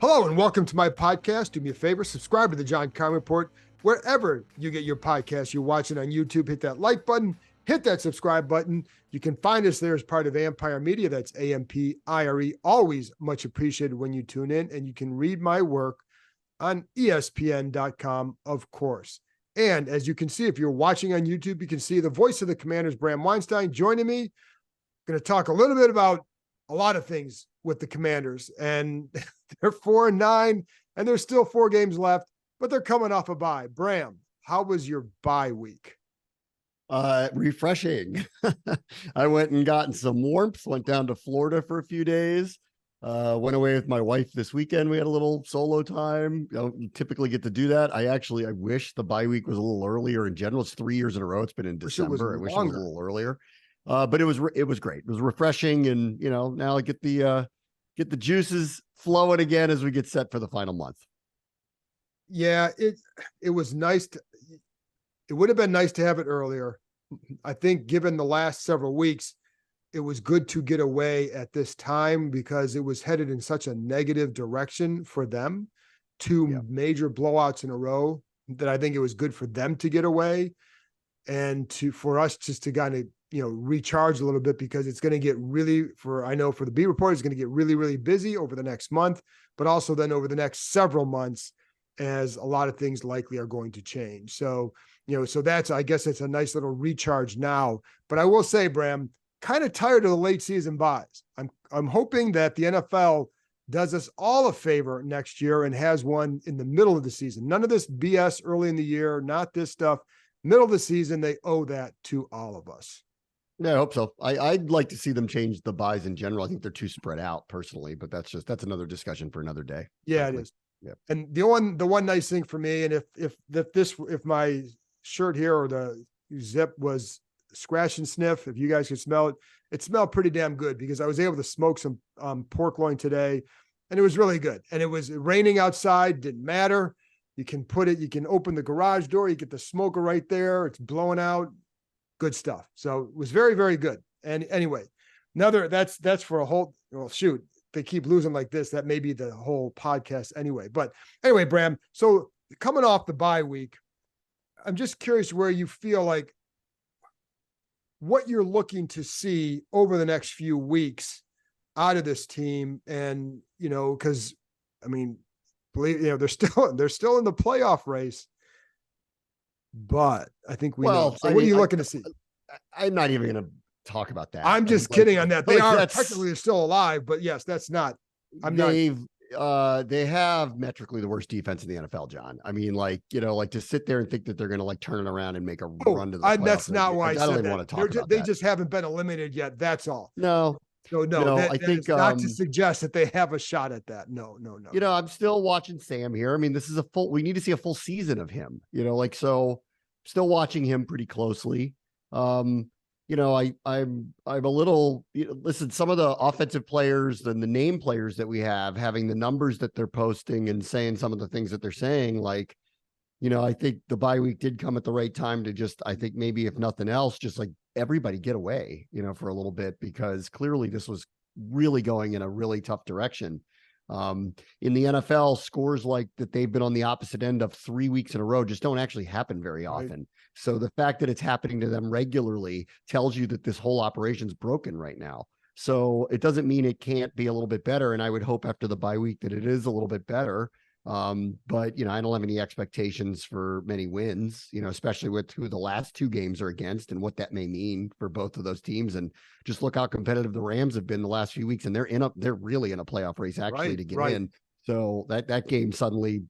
Hello and welcome to my podcast. Do me a favor, subscribe to the John Keim Report wherever you get your podcast. You're watching on YouTube, hit that like button, hit that subscribe button. You can find us there as part of Ampire Media. That's AMPIRE. Always much appreciated when you tune in, and you can read my work on ESPN.com, of course. And as you can see, if you're watching on YouTube, you can see the voice of the Commanders, Bram Weinstein, joining me. I'm going to talk a little bit about a lot of things with the Commanders, and they're 4-9 and there's still 4 games left, but they're coming off a bye. Bram, how was your bye week? Refreshing. I went and gotten some warmth, went down to Florida for a few days, went away with my wife this weekend. We had a little solo time. You don't typically get to do that. I wish the bye week was a little earlier. In general, it's 3 years in a row. It's been in December. I wish it was a little earlier. But it was great. It was refreshing. And, now I get the juices flowing again as we get set for the final month. Yeah, it was nice. It would have been nice to have it earlier. I think given the last several weeks, it was good to get away at this time because it was headed in such a negative direction for them. 2 major blowouts in a row that I think it was good for them to get away and for us just to kind of, recharge a little bit, because it's going to get for the beat report, it's going to get really, really busy over the next month, but also then over the next several months, as a lot of things likely are going to change. So, I guess it's a nice little recharge now. But I will say, Bram, kind of tired of the late season buys. I'm hoping that the NFL does us all a favor next year and has one in the middle of the season. None of this BS early in the year, not this stuff. Middle of the season, they owe that to all of us. Yeah, I hope so. I'd like to see them change the buys in general. I think they're too spread out personally, but that's another discussion for another day. Yeah, frankly. It is. Yeah. And the one nice thing for me, and if my shirt here or the zip was scratch and sniff, if you guys could smell it smelled pretty damn good, because I was able to smoke some pork loin today, and it was really good. And it was raining outside, didn't matter. You can open the garage door, you get the smoker right there. It's blowing out. Good stuff. So it was very, very good. And anyway, that's for a whole, shoot, they keep losing like this. That may be the whole podcast anyway. But anyway, Bram, so coming off the bye week, I'm just curious where you feel like what you're looking to see over the next few weeks out of this team. And, because they're still in the playoff race. But I think what are you looking to see? I'm not even going to talk about that. I'm just kidding on that. They are technically still alive, but yes, that's not. They have metrically the worst defense in the NFL, John. To sit there and think that they're going to turn it around and make a run to the playoffs. That's not why I said don't that. Want to talk about they that. just haven't been eliminated yet. That's all. No. No, I think not to suggest that they have a shot at that. No. I'm still watching Sam here. This is we need to see a full season of him, so still watching him pretty closely. I'm a little, listen, some of the offensive players and the name players that we have having the numbers that they're posting and saying some of the things that they're saying, I think the bye week did come at the right time to I think maybe if nothing else, just everybody get away, for a little bit, because clearly this was really going in a really tough direction. In the NFL, scores like that they've been on the opposite end of 3 weeks in a row just don't actually happen very often. Right. So the fact that it's happening to them regularly tells you that this whole operation's broken right now. So it doesn't mean it can't be a little bit better. And I would hope after the bye week that it is a little bit better. But I don't have any expectations for many wins, especially with who the last 2 games are against and what that may mean for both of those teams. And just look how competitive the Rams have been the last few weeks, and they're really in a playoff race actually to get in. So that game suddenly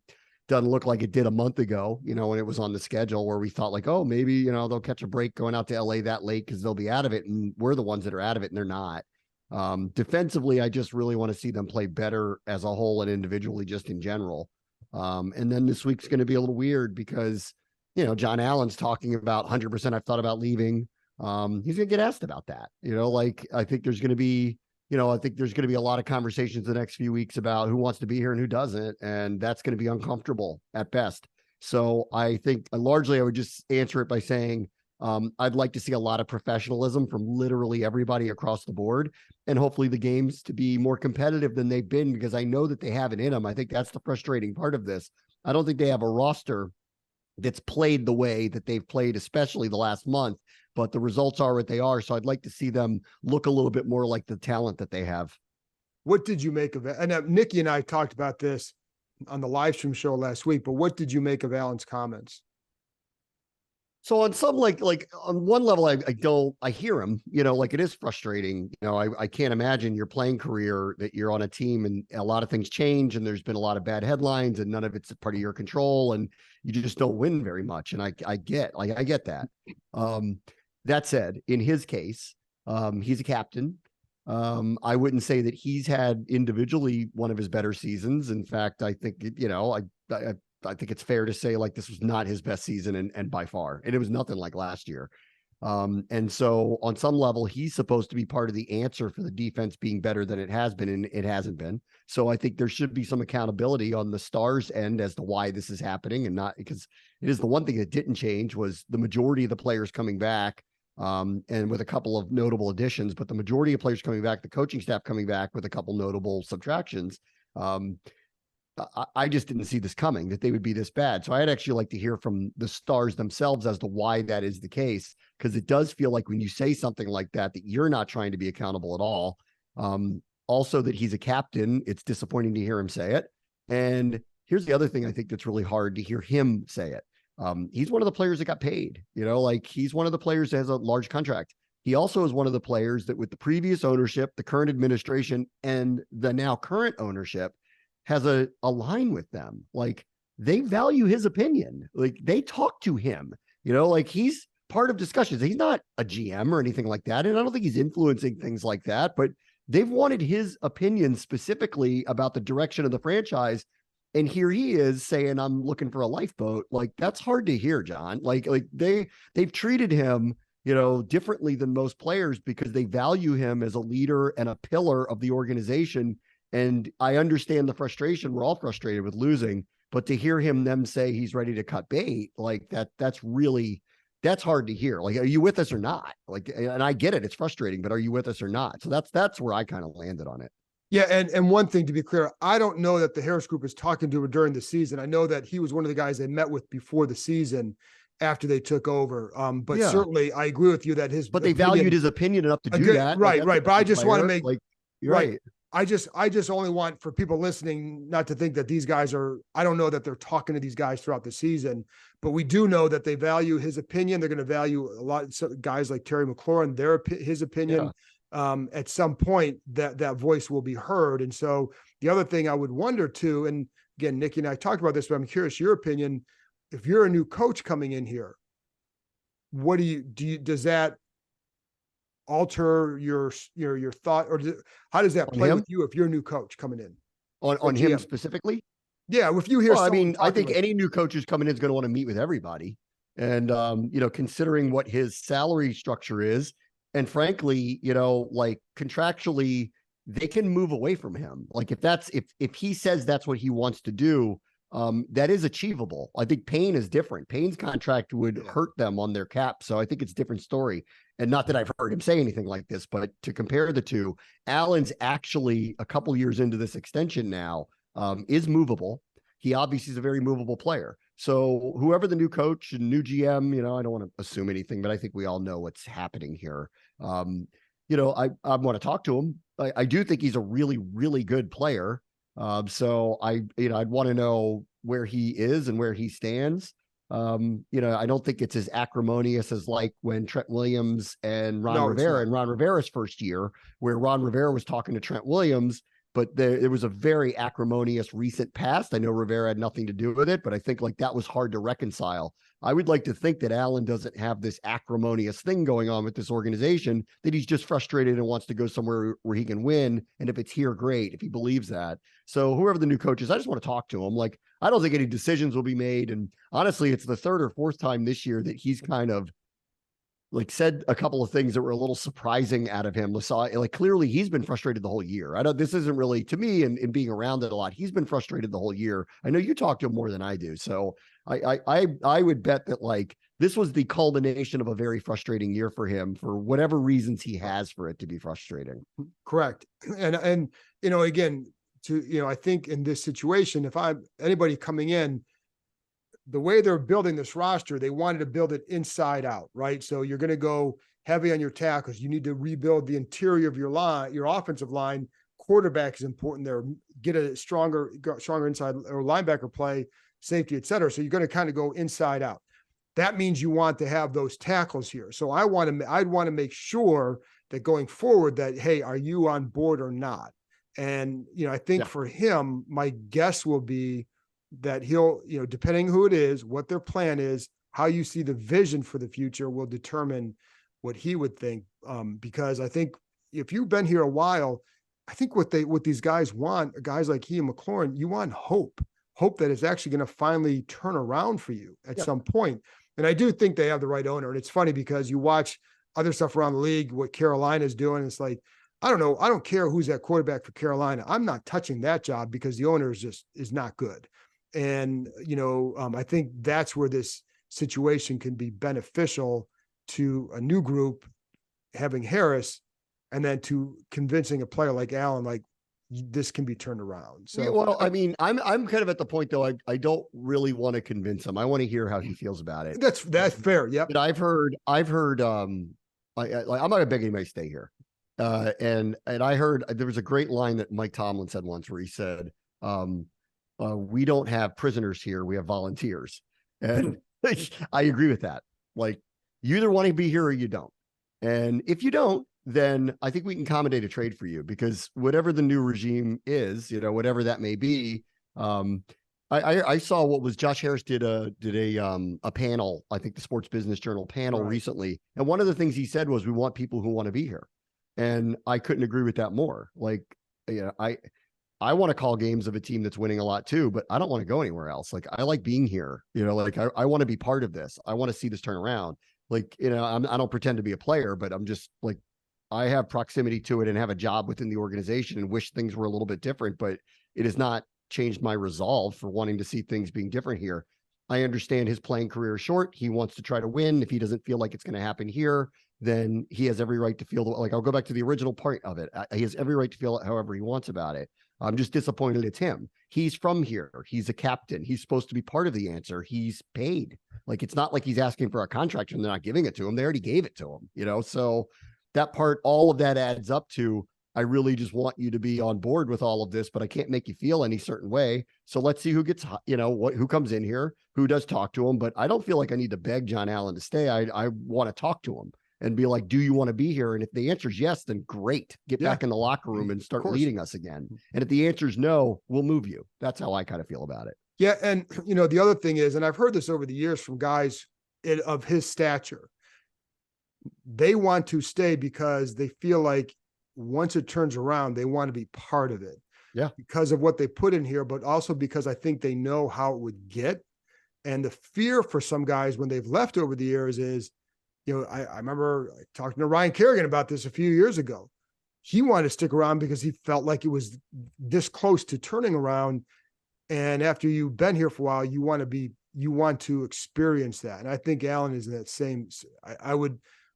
doesn't look like it did a month ago, when it was on the schedule, where we thought maybe, they'll catch a break going out to LA that late because they'll be out of it. And we're the ones that are out of it, and they're not. Defensively, I just really want to see them play better as a whole and individually, just in general. And then this week's going to be a little weird because, John Allen's talking about 100%. I've thought about leaving. He's going to get asked about that. I think there's going to be, a lot of conversations the next few weeks about who wants to be here and who doesn't. And that's going to be uncomfortable at best. So I think largely I would just answer it by saying, I'd like to see a lot of professionalism from literally everybody across the board, and hopefully the games to be more competitive than they've been, because I know that they have it in them. I think that's the frustrating part of this. I don't think they have a roster that's played the way that they've played, especially the last month, but the results are what they are. So I'd like to see them look a little bit more like the talent that they have. What did you make of it? And Nikki and I talked about this on the live stream show last week, but what did you make of Allen's comments? So on some, like on one level, I hear him, like it is frustrating. I can't imagine your playing career that you're on a team and a lot of things change and there's been a lot of bad headlines and none of it's a part of your control and you just don't win very much. And I get that. That said, in his case, he's a captain. I wouldn't say that he's had individually one of his better seasons. In fact, I think, I think it's fair to say like this was not his best season and by far, and it was nothing like last year. And so on some level, he's supposed to be part of the answer for the defense being better than it has been, and it hasn't been. So I think there should be some accountability on the Stars end as to why this is happening, and not because it is the one thing that didn't change was the majority of the players coming back, and with a couple of notable additions, but the majority of players coming back, the coaching staff coming back with a couple notable subtractions. I just didn't see this coming, that they would be this bad. So I'd actually like to hear from the Stars themselves as to why that is the case, because it does feel like when you say something like that, that you're not trying to be accountable at all. Also that he's a captain. It's disappointing to hear him say it. And here's the other thing I think that's really hard to hear him say it. He's one of the players that got paid, like he's one of the players that has a large contract. He also is one of the players that with the previous ownership, the current administration, and the now current ownership has a line with them. Like they value his opinion. Like they talk to him, like he's part of discussions. He's not a GM or anything like that. And I don't think he's influencing things like that, but they've wanted his opinion specifically about the direction of the franchise. And here he is saying, I'm looking for a lifeboat. Like that's hard to hear, John. Like they've treated him, differently than most players because they value him as a leader and a pillar of the organization. And I understand the frustration. We're all frustrated with losing, but to hear them say he's ready to cut bait like that, that's hard to hear. Like, are you with us or not? Like, and I get it. It's frustrating, but are you with us or not? So that's where I kind of landed on it. Yeah. And one thing to be clear, I don't know that the Harris group is talking to him during the season. I know that he was one of the guys they met with before the season after they took over. But yeah, certainly I agree with you that but they valued his opinion enough to do that. Right. Right. But I just want to make you're right. I just only want for people listening not to think that these guys I don't know that they're talking to these guys throughout the season, but we do know that they value his opinion. They're going to value a lot of guys like Terry McLaurin, his opinion. Yeah. At some point that voice will be heard. And so the other thing I would wonder too, and again, Nikki and I talked about this, but I'm curious your opinion. If you're a new coach coming in here, what does that alter your thought, or how does that play with you if you're a new coach coming in on him specifically? Yeah. If you hear, I think any new coach who's coming in is going to want to meet with everybody. And, considering what his salary structure is, and frankly, like contractually, they can move away from him. Like if he says that's what he wants to do, that is achievable. I think Payne is different. Payne's contract would hurt them on their cap. So I think it's a different story. And not that I've heard him say anything like this, but to compare the two, Allen's actually a couple years into this extension now, is movable. He obviously is a very movable player. So whoever the new coach and new GM, I don't want to assume anything, but I think we all know what's happening here. I want to talk to him. I do think he's a really, really good player. So I'd want to know where he is and where he stands. I don't think it's as acrimonious as like when Trent Williams and Ron Rivera and Ron Rivera's first year, where Ron Rivera was talking to Trent Williams, but there was a very acrimonious recent past. I know Rivera had nothing to do with it, but I think like that was hard to reconcile. I would like to think that Allen doesn't have this acrimonious thing going on with this organization, that he's just frustrated and wants to go somewhere where he can win. And if it's here, great, if he believes that. So whoever the new coach is, I just want to talk to him. Like, I don't think any decisions will be made. And honestly, it's the third or fourth time this year that he's kind of like said a couple of things that were a little surprising out of him. Like clearly he's been frustrated the whole year. This isn't really to me and being around it a lot. He's been frustrated the whole year. I know you talk to him more than I do. So I would bet that like this was the culmination of a very frustrating year for him for whatever reasons he has for it to be frustrating. Correct. And, again, I think in this situation, if I'm anybody coming in, the way they're building this roster, they wanted to build it inside out, right? So you're going to go heavy on your tackles. You need to rebuild the interior of your line, your offensive line. Quarterback is important there. Get a stronger inside or linebacker play, safety, et cetera. So you're going to kind of go inside out. That means you want to have those tackles here. So I'd want to make sure that going forward that, hey, are you on board or not? And, I think for him, my guess will be that he'll, depending who it is, what their plan is, how you see the vision for the future will determine what he would think. Because I think if you've been here a while, I think what these guys want, guys like he and McLaurin, you want hope that it's actually going to finally turn around for you at some point. And I do think they have the right owner. And it's funny because you watch other stuff around the league, what Carolina's doing. It's like, I don't know. I don't care who's at quarterback for Carolina. I'm not touching that job because the owner is not good. And, I think that's where this situation can be beneficial to a new group having Harris, and then to convincing a player like Allen, like this can be turned around. So, well, I mean, I'm kind of at the point though. I don't really want to convince him. I want to hear how he feels about it. That's fair. Yep. But I've heard. I'm not gonna beg anybody to stay here. And I heard there was a great line that Mike Tomlin said once where he said, we don't have prisoners here, we have volunteers. And I agree with that. Like, you either want to be here or you don't. And if you don't, then I think we can accommodate a trade for you, because whatever the new regime is, whatever that may be, I saw what was Josh Harris did a panel, I think the Sports Business Journal panel recently. And one of the things he said was, we want people who want to be here. And I couldn't agree with that more. Like, I want to call games of a team that's winning a lot too, but I don't want to go anywhere else. Like, I like being here, like I want to be part of this. I want to see this turn around. Like, I don't pretend to be a player, but I'm just like, I have proximity to it and have a job within the organization and wish things were a little bit different, but it has not changed my resolve for wanting to see things being different here. I understand his playing career is short. He wants to try to win. If he doesn't feel like it's going to happen here, then he has every right to feel like, I'll go back to the original part of it. He has every right to feel however he wants about it. I'm just disappointed it's him. He's from here. He's a captain. He's supposed to be part of the answer. He's paid. Like, it's not like he's asking for a contract and they're not giving it to him. They already gave it to him, so that part, all of that adds up to, I really just want you to be on board with all of this, but I can't make you feel any certain way. So let's see who gets, who comes in here, who does talk to him. But I don't feel like I need to beg John Allen to stay. I want to talk to him and be like, do you want to be here? And if the answer is yes, then great. Get back in the locker room and start leading us again. And if the answer is no, we'll move you. That's how I kind of feel about it. Yeah. And, the other thing is, and I've heard this over the years from guys of his stature, they want to stay because they feel like once it turns around, they want to be part of it. Yeah. Because of what they put in here, but also because I think they know how it would get. And the fear for some guys when they've left over the years is, I remember talking to Ryan Kerrigan about this a few years ago. He wanted to stick around because he felt like it was this close to turning around. And after you've been here for a while, you want to experience that. And I think Allen is in that same,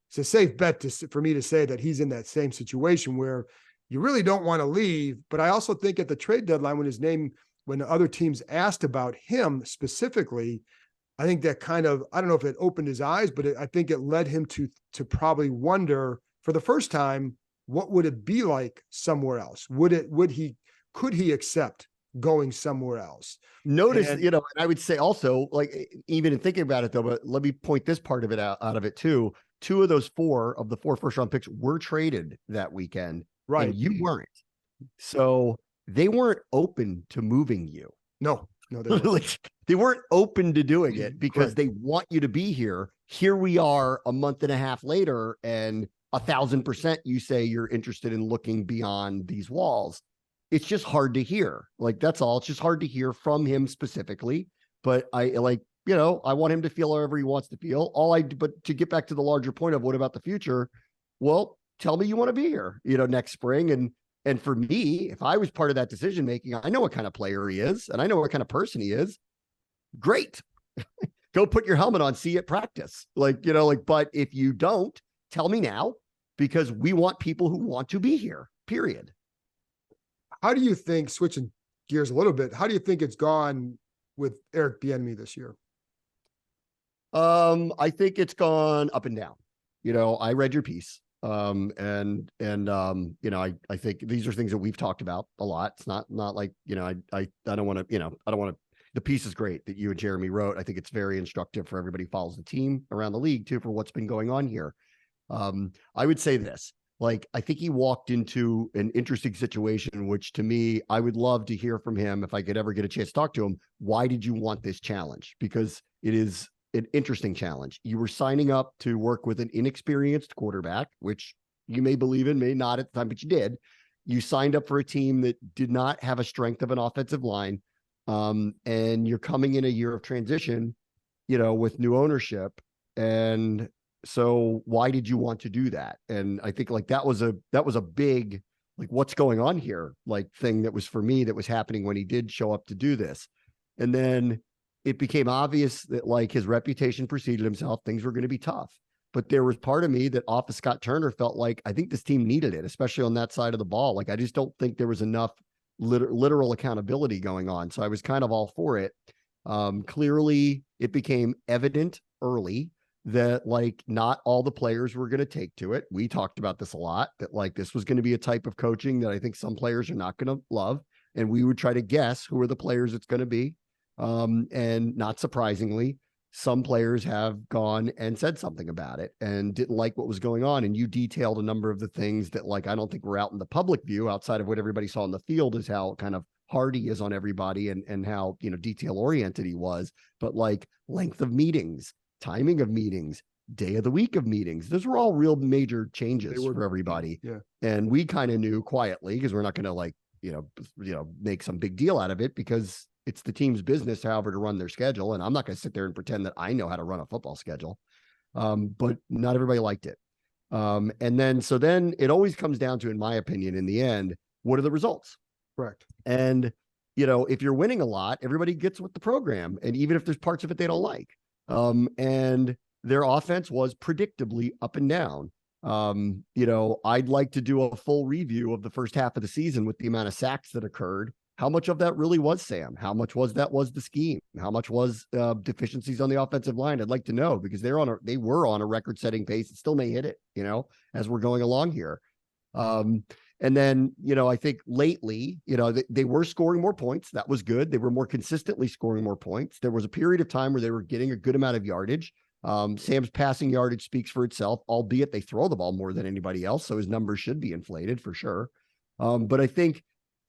it's a safe bet for me to say that he's in that same situation where you really don't want to leave. But I also think at the trade deadline, when the other teams asked about him specifically, I think that kind of, I don't know if it opened his eyes, but I think it led him to probably wonder for the first time, what would it be like somewhere else? Could he accept going somewhere else? Notice, and I would say also, like, even in thinking about it though, but let me point this part of it out of it too. 2 of those 4 of the 4 first round picks were traded that weekend. Right. And you weren't. So they weren't open to moving you. No, they weren't. Like, they weren't open to doing it because they want you to be here. Here we are a month and a half later, and 1,000% you say you're interested in looking beyond these walls. It's just hard to hear. Like, that's all. It's just hard to hear from him specifically. But I want him to feel however he wants to feel. But to get back to the larger point of what about the future? Well, tell me you want to be here, next spring. And for me, if I was part of that decision making, I know what kind of player he is, and I know what kind of person he is. Great. go put your helmet on, see you at practice. But if you don't, tell me now, because we want people who want to be here, period. How do you think, switching gears a little bit, how do you think it's gone with Eric Bieniemy this year? I think it's gone up and down. I read your piece. I think these are things that we've talked about a lot. It's not like, I don't want to, the piece is great that you and Jeremy wrote. I think it's very instructive for everybody who follows the team around the league too, for what's been going on here. I would say this, I think he walked into an interesting situation, which to me, I would love to hear from him if I could ever get a chance to talk to him. Why did you want this challenge? Because it is an interesting challenge. You were signing up to work with an inexperienced quarterback, which you may believe in, may not at the time, but you did. You signed up for a team that did not have a strength of an offensive line. And you're coming in a year of transition, with new ownership. And so why did you want to do that? And I think that was a big, what's going on here, thing that was for me, that was happening when he did show up to do this. And then it became obvious that his reputation preceded himself. Things were going to be tough, but there was part of me that off of Scott Turner felt like, I think this team needed it, especially on that side of the ball. I just don't think there was enough literal accountability going on. So I was kind of all for it. Clearly it became evident early that not all the players were going to take to it. We talked about this a lot, that this was going to be a type of coaching that I think some players are not going to love. And we would try to guess who are the players it's going to be. And not surprisingly, some players have gone and said something about it and didn't like what was going on. And you detailed a number of the things that I don't think were out in the public view outside of what everybody saw in the field, is how kind of hard he is on everybody and how, detail oriented he was, but length of meetings, timing of meetings, day of the week of meetings. Those were all real major changes for everybody. Yeah. And we kind of knew quietly, because we're not going to make some big deal out of it, because it's the team's business, however, to run their schedule. And I'm not going to sit there and pretend that I know how to run a football schedule. But not everybody liked it. And then it always comes down to, in my opinion, in the end, what are the results? Correct. And, if you're winning a lot, everybody gets with the program. And even if there's parts of it they don't like. And their offense was predictably up and down. I'd like to do a full review of the first half of the season with the amount of sacks that occurred. How much of that really was Sam? How much was the scheme? How much was deficiencies on the offensive line? I'd like to know, because they were on a record-setting pace and still may hit it, as we're going along here. And then, I think lately, they were scoring more points. That was good. They were more consistently scoring more points. There was a period of time where they were getting a good amount of yardage. Sam's passing yardage speaks for itself, albeit they throw the ball more than anybody else. So his numbers should be inflated for sure. But I think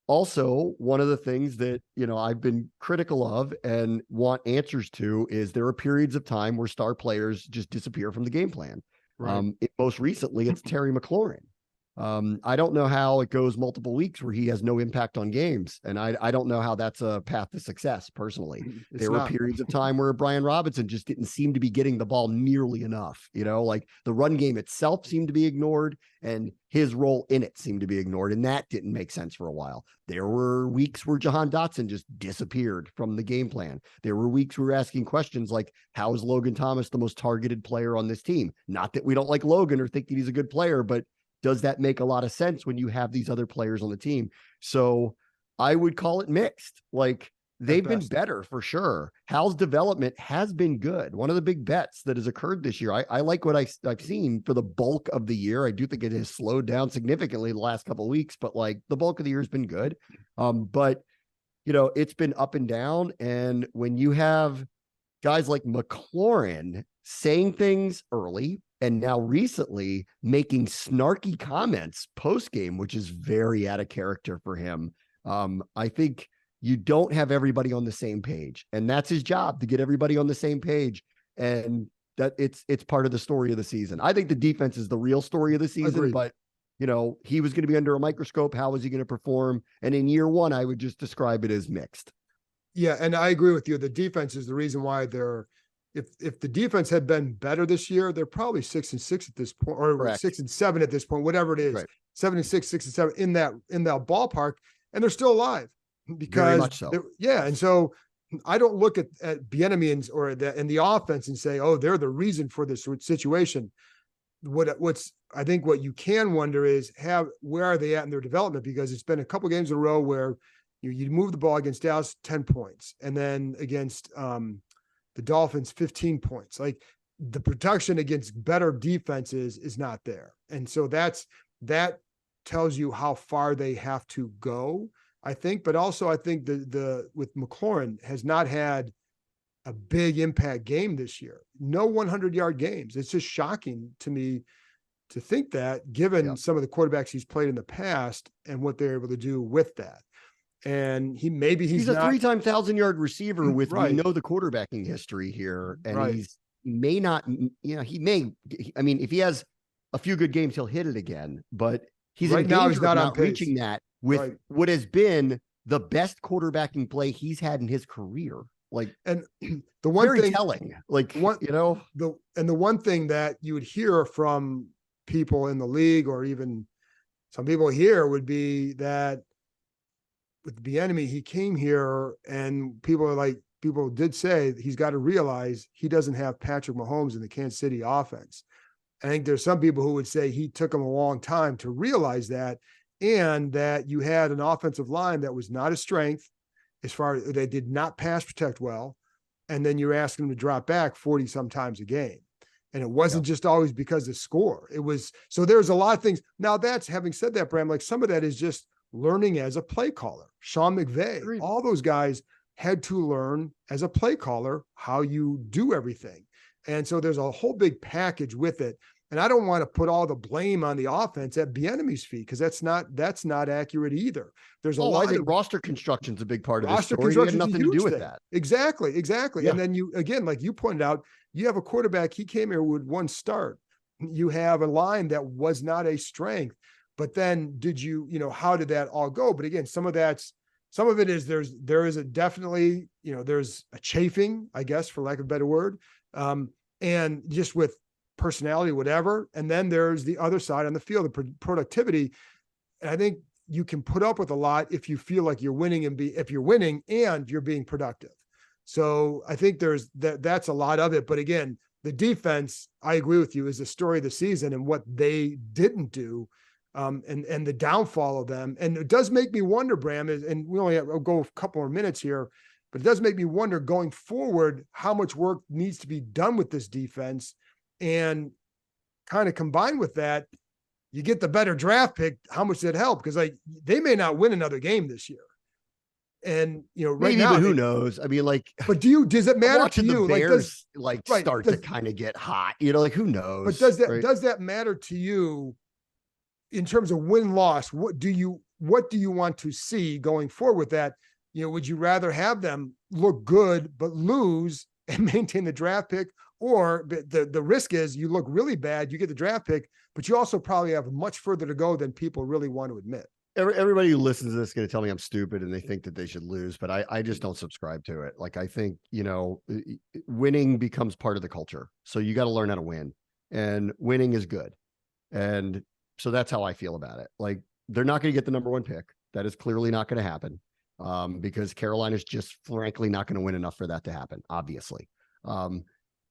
also, one of the things that, I've been critical of and want answers to is there are periods of time where star players just disappear from the game plan. Right. Most recently, it's Terry McLaurin. I don't know how it goes multiple weeks where he has no impact on games. And I don't know how that's a path to success personally. There were periods of time where Brian Robinson just didn't seem to be getting the ball nearly enough. The run game itself seemed to be ignored and his role in it seemed to be ignored. And that didn't make sense for a while. There were weeks where Jahan Dotson just disappeared from the game plan. There were weeks we were asking questions like, how is Logan Thomas the most targeted player on this team? Not that we don't like Logan or think that he's a good player, but does that make a lot of sense when you have these other players on the team? So I would call it mixed. They've been better for sure. Hal's development has been good. One of the big bets that has occurred this year. I like what I've seen for the bulk of the year. I do think it has slowed down significantly the last couple of weeks, but the bulk of the year has been good. But it's been up and down. And when you have guys like McLaurin saying things early, and now recently making snarky comments post-game, which is very out of character for him. I think you don't have everybody on the same page, and that's his job, to get everybody on the same page. And that it's part of the story of the season. I think the defense is the real story of the season. Agreed. But he was going to be under a microscope. How was he going to perform? And in year one, I would just describe it as mixed. Yeah. And I agree with you. The defense is the reason why if the defense had been better this year, they're probably 6-6 at this point, or Correct. 6-7 at this point, whatever it is, Right. 7-6, 6-7 in that ballpark, and they're still alive because Very much so. yeah. And so I don't look at Bieniemy and the offense and say, oh, they're the reason for this situation. I think what you can wonder is where are they at in their development? Because it's been a couple games in a row where you move the ball against Dallas 10 points, and then against the Dolphins 15 points. Like, the production against better defenses is not there. And so that tells you how far they have to go, I think. But also, I think with McLaurin has not had a big impact game this year. No 100-yard games. It's just shocking to me to think that, given some of the quarterbacks he's played in the past and what they're able to do with that. And he's a 3-time 1,000-yard receiver with, right. We know the quarterbacking history here, and right. he may, I mean, if he has a few good games, he'll hit it again, but he's right in now danger he's not of on not pace. reaching that with what has been the best quarterbacking play he's had in his career. Like, and the one very thing telling, like, the one thing that you would hear from people in the league, or even some people here, would be that with Bieniemy, he came here and people did say he's got to realize he doesn't have Patrick Mahomes in the Kansas City offense. I think there's some people who would say he took him a long time to realize that, and that you had an offensive line that was not a strength, as far as they did not pass protect well. And then you're asking them to drop back 40 sometimes a game. And it wasn't just always because of score. It was, so there's a lot of things. Now, having said that, Bram, like, some of that is just learning as a play caller. Sean McVay, all those guys had to learn as a play caller how you do everything. And so there's a whole big package with it. And I don't want to put all the blame on the offense at Bieniemy's feet, because that's not accurate either. There's I think roster construction is a big part of this story. It had nothing to do with that. Exactly. Yeah. And then you, again, like you pointed out, you have a quarterback, he came here with one start. You have a line that was not a strength. But then how did that all go? But again, some of it is there is a definitely, there's a chafing, I guess, for lack of a better word. And just with personality, whatever. And then there's the other side on the field, the productivity. And I think you can put up with a lot if you feel like you're winning, if you're winning and you're being productive. So I think that's a lot of it. But again, the defense, I agree with you, is the story of the season, and what they didn't do. And the downfall of them. And it does make me wonder, Bram, and we only will go a couple more minutes here, but it does make me wonder going forward how much work needs to be done with this defense. And kind of combined with that, you get the better draft pick. How much did that help? Because they may not win another game this year. And right maybe, now, but who knows? I mean, like, but does it matter to you? The Bears, start to kind of get hot. Like, who knows? But does that matter to you in terms of win-loss? What do you want to see going forward with that? Would you rather have them look good but lose and maintain the draft pick? Or the risk is you look really bad, you get the draft pick, but you also probably have much further to go than people really want to admit. Everybody who listens to this is going to tell me I'm stupid and they think that they should lose, but I just don't subscribe to it. Like, I think, winning becomes part of the culture. So you got to learn how to win, and winning is good. And so that's how I feel about it. Like, they're not going to get the number 1 pick. That is clearly not going to happen, because Carolina's just frankly not going to win enough for that to happen, obviously.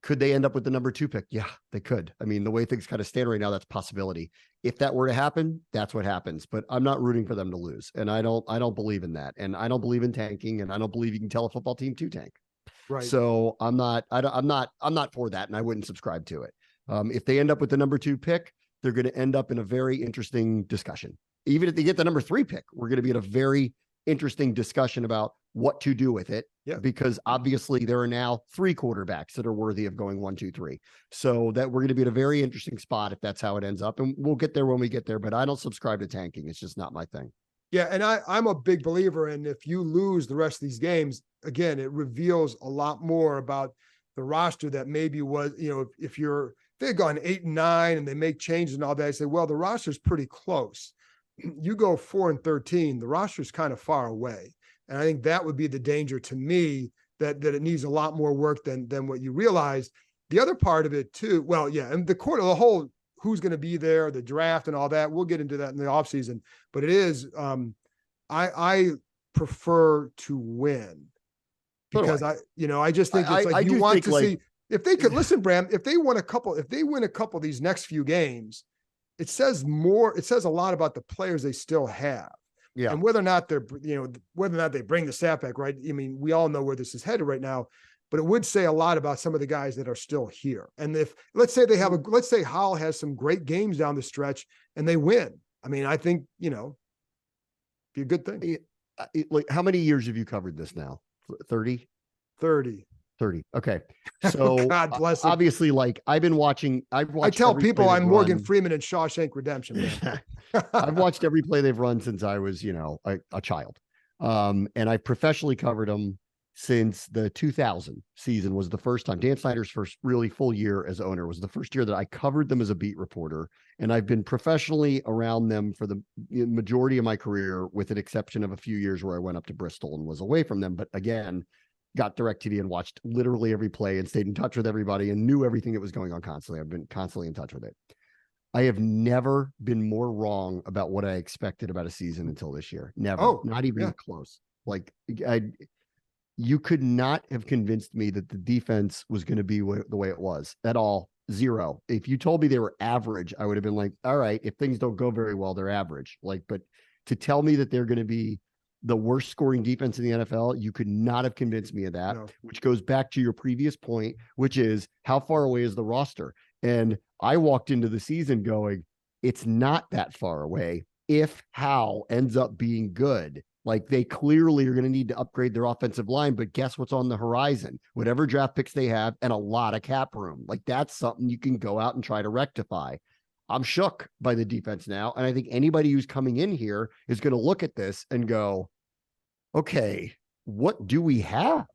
Could they end up with the number 2 pick? Yeah, they could. I mean, the way things kind of stand right now, that's a possibility. If that were to happen, that's what happens. But I'm not rooting for them to lose. And I don't believe in that. And I don't believe in tanking. And I don't believe you can tell a football team to tank. Right. So I'm not for that. And I wouldn't subscribe to it. If they end up with the number 2 pick, they're going to end up in a very interesting discussion. Even if they get the number 3 pick, we're going to be in a very interesting discussion about what to do with it. Yeah. Because obviously there are now 3 quarterbacks that are worthy of going 1, 2, 3. So that we're going to be in a very interesting spot if that's how it ends up. And we'll get there when we get there, but I don't subscribe to tanking. It's just not my thing. Yeah. And I'm a big believer in, if you lose the rest of these games, again, it reveals a lot more about the roster that maybe was, if they've gone 8 and 9 and they make changes and all that, I say, well, the roster's pretty close. You go 4 and 13, the roster's kind of far away. And I think that would be the danger to me, that it needs a lot more work than what you realize. The other part of it too, well, yeah, and the whole who's going to be there, the draft and all that, we'll get into that in the offseason. But it is, I prefer to win, because I just think it's like you want to see if they could listen, Bram, if they win a couple of these next few games, it says a lot about the players they still have. Yeah. And whether or not they bring the staff back, right? I mean, we all know where this is headed right now, but it would say a lot about some of the guys that are still here. And if let's say Howell has some great games down the stretch and they win. I mean, I think, be a good thing. Like, how many years have you covered this now? 30? 30. Okay. So God bless him. Obviously, like I tell people I'm Morgan Freeman in Shawshank Redemption. I've watched every play they've run since I was, a child. And I professionally covered them since the 2000 season was the first time. Dan Snyder's first really full year as owner was the first year that I covered them as a beat reporter. And I've been professionally around them for the majority of my career, with an exception of a few years where I went up to Bristol and was away from them. But again, got DirecTV and watched literally every play and stayed in touch with everybody and knew everything that was going on constantly. I've been constantly in touch with it. I have never been more wrong about what I expected about a season until this year. Never, not even close. Like you could not have convinced me that the defense was going to be the way it was at all. Zero. If you told me they were average, I would have been like, all right, if things don't go very well, they're average. But to tell me that they're going to be the worst scoring defense in the NFL, you could not have convinced me of that, which goes back to your previous point, which is how far away is the roster? And I walked into the season going, it's not that far away if Howell ends up being good. Like, they clearly are going to need to upgrade their offensive line, but guess what's on the horizon? Whatever draft picks they have and a lot of cap room. Like, that's something you can go out and try to rectify. I'm shook by the defense now. And I think anybody who's coming in here is going to look at this and go, okay, what do we have?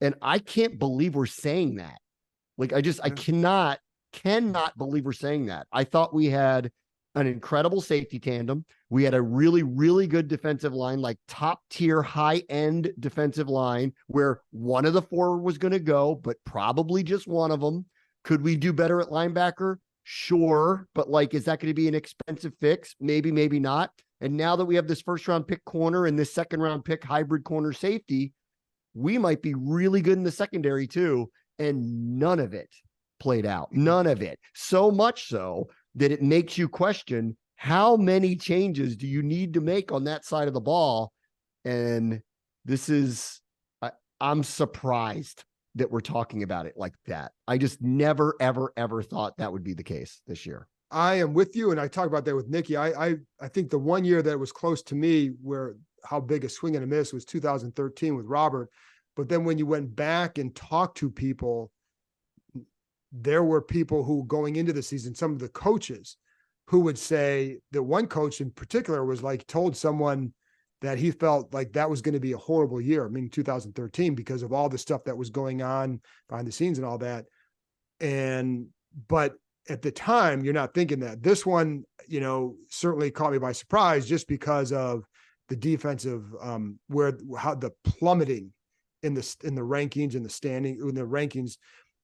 And I can't believe we're saying that. Like, I cannot believe we're saying that. I thought we had an incredible safety tandem. We had a really, really good defensive line, like top tier, high end defensive line, where one of the four was going to go, but probably just one of them. Could we do better at linebacker? Sure. But like, is that going to be an expensive fix? Maybe, maybe not. And now that we have this first round pick corner and this second round pick hybrid corner safety, we might be really good in the secondary too. And none of it played out. None of it. So much so that it makes you question, how many changes do you need to make on that side of the ball? And this is, I'm surprised that we're talking about it like that. I just never, ever, ever thought that would be the case this year. I am with you. And I talked about that with Nikki. I think the one year that was close to me where how big a swing and a miss was 2013 with Robert. But then when you went back and talked to people, there were people who going into the season, some of the coaches who would say that one coach in particular was like, told someone that he felt like that was going to be a horrible year. I mean, 2013, because of all the stuff that was going on behind the scenes and all that. But at the time, you're not thinking that. This one, certainly caught me by surprise just because of the defensive, how the plummeting in the rankings and the standing in the rankings.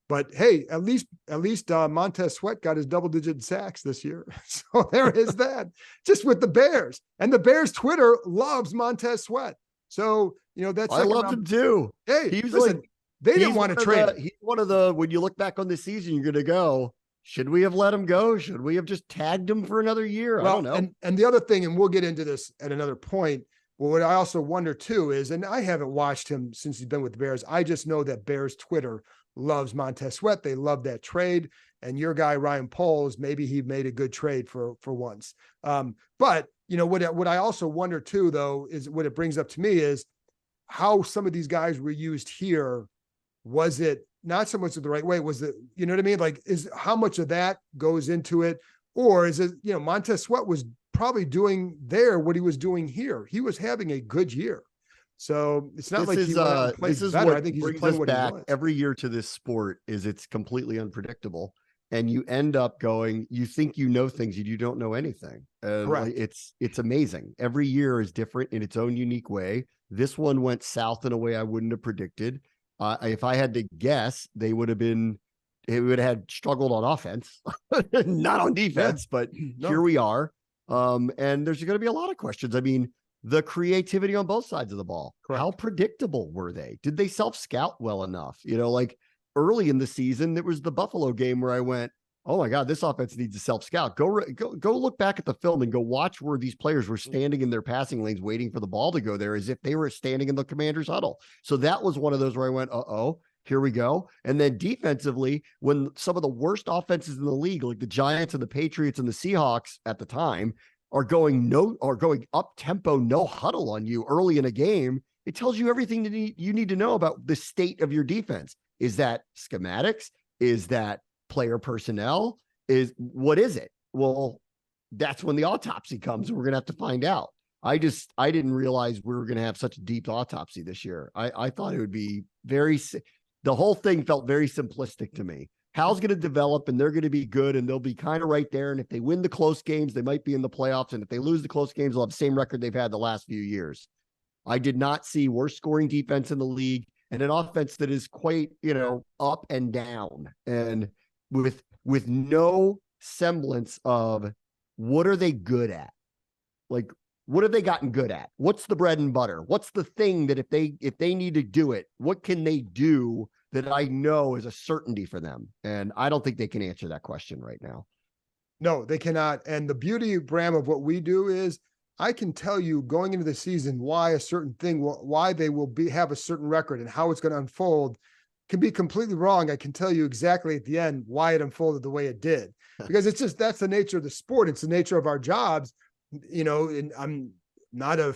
But hey, at least Montez Sweat got his double-digit sacks this year. So there is that. Just with the Bears. And the Bears Twitter loves Montez Sweat. So, that's I loved him too. Hey, listen, they didn't want to trade him. He's one of the, when you look back on this season, you're going to go, should we have let him go? Should we have just tagged him for another year? Well, I don't know. And the other thing, and we'll get into this at another point, well, what I also wonder too is, and I haven't watched him since he's been with the Bears. I just know that Bears Twitter loves Montez Sweat. They love that trade. And your guy, Ryan Poles, maybe he made a good trade for once. But what I also wonder too, though, is what it brings up to me is how some of these guys were used here. Was it not so much the right way? Was it, you know what I mean? Like, is how much of that goes into it? Or is it, Montez Sweat was probably doing there what he was doing here. He was having a good year. So it's not like he plays better. I think he's playing what he wants. Every year to this sport is it's completely unpredictable. And you end up going, you think you know things, you don't know anything. Correct. It's amazing. Every year is different in its own unique way. This one went south in a way I wouldn't have predicted. If I had to guess, it would have had struggled on offense, not on defense, but here we are. And there's going to be a lot of questions. I mean, the creativity on both sides of the ball. Correct. How predictable were they? Did they self-scout well enough? Like early in the season, there was the Buffalo game where I went, oh my God, this offense needs to self-scout. Go look back at the film and go watch where these players were standing in their passing lanes waiting for the ball to go there as if they were standing in the Commanders huddle. So that was one of those where I went, here we go. And then defensively, when some of the worst offenses in the league, like the Giants and the Patriots and the Seahawks at the time, are going up tempo, no huddle on you early in a game, it tells you everything you need to know about the state of your defense. Is that schematics? Is that player personnel? What is it? Well, that's when the autopsy comes, and we're gonna have to find out. I didn't realize we were gonna have such a deep autopsy this year. I thought it would be the whole thing felt very simplistic to me. Hal's going to develop and they're going to be good and they'll be kind of right there. And if they win the close games, they might be in the playoffs. And if they lose the close games, they'll have the same record they've had the last few years. I did not see worst scoring defense in the league and an offense that is quite, up and down and with no semblance of what are they good at? Like, what have they gotten good at? What's the bread and butter? What's the thing that if they need to do it, what can they do that I know is a certainty for them? And I don't think they can answer that question right now. No, they cannot. And the beauty, Bram, of what we do is I can tell you going into the season why a certain thing, why they will have a certain record and how it's going to unfold can be completely wrong. I can tell you exactly at the end why it unfolded the way it did, because that's the nature of the sport. It's the nature of our jobs, and I'm not a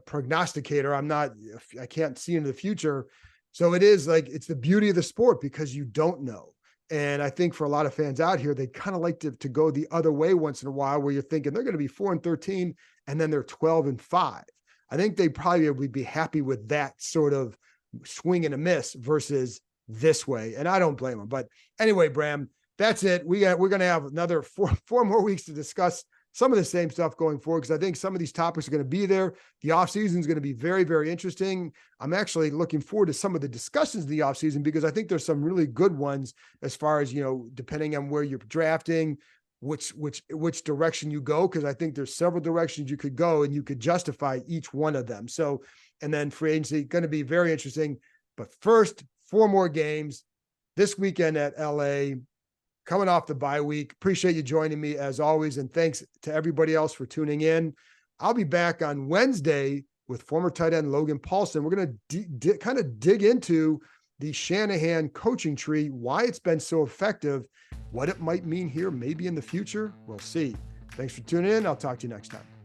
prognosticator. I can't see into the future. So it is like, it's the beauty of the sport because you don't know. And I think for a lot of fans out here, they kind of like to go the other way once in a while where you're thinking they're going to be 4-13 and then they're 12-5. I think they probably would be happy with that sort of swing and a miss versus this way. And I don't blame them. But anyway, Bram, that's it. We're going to have another four more weeks to discuss some of the same stuff going forward, because I think some of these topics are going to be there. The offseason is going to be very, very interesting. I'm actually looking forward to some of the discussions in the offseason because I think there's some really good ones as far as, depending on where you're drafting, which direction you go, because I think there's several directions you could go and you could justify each one of them. So, and then free agency, going to be very interesting. But first, 4 more games this weekend at LA. Coming off the bye week. Appreciate you joining me as always. And thanks to everybody else for tuning in. I'll be back on Wednesday with former tight end Logan Paulson. We're going to kind of dig into the Shanahan coaching tree, why it's been so effective, what it might mean here, maybe in the future. We'll see. Thanks for tuning in. I'll talk to you next time.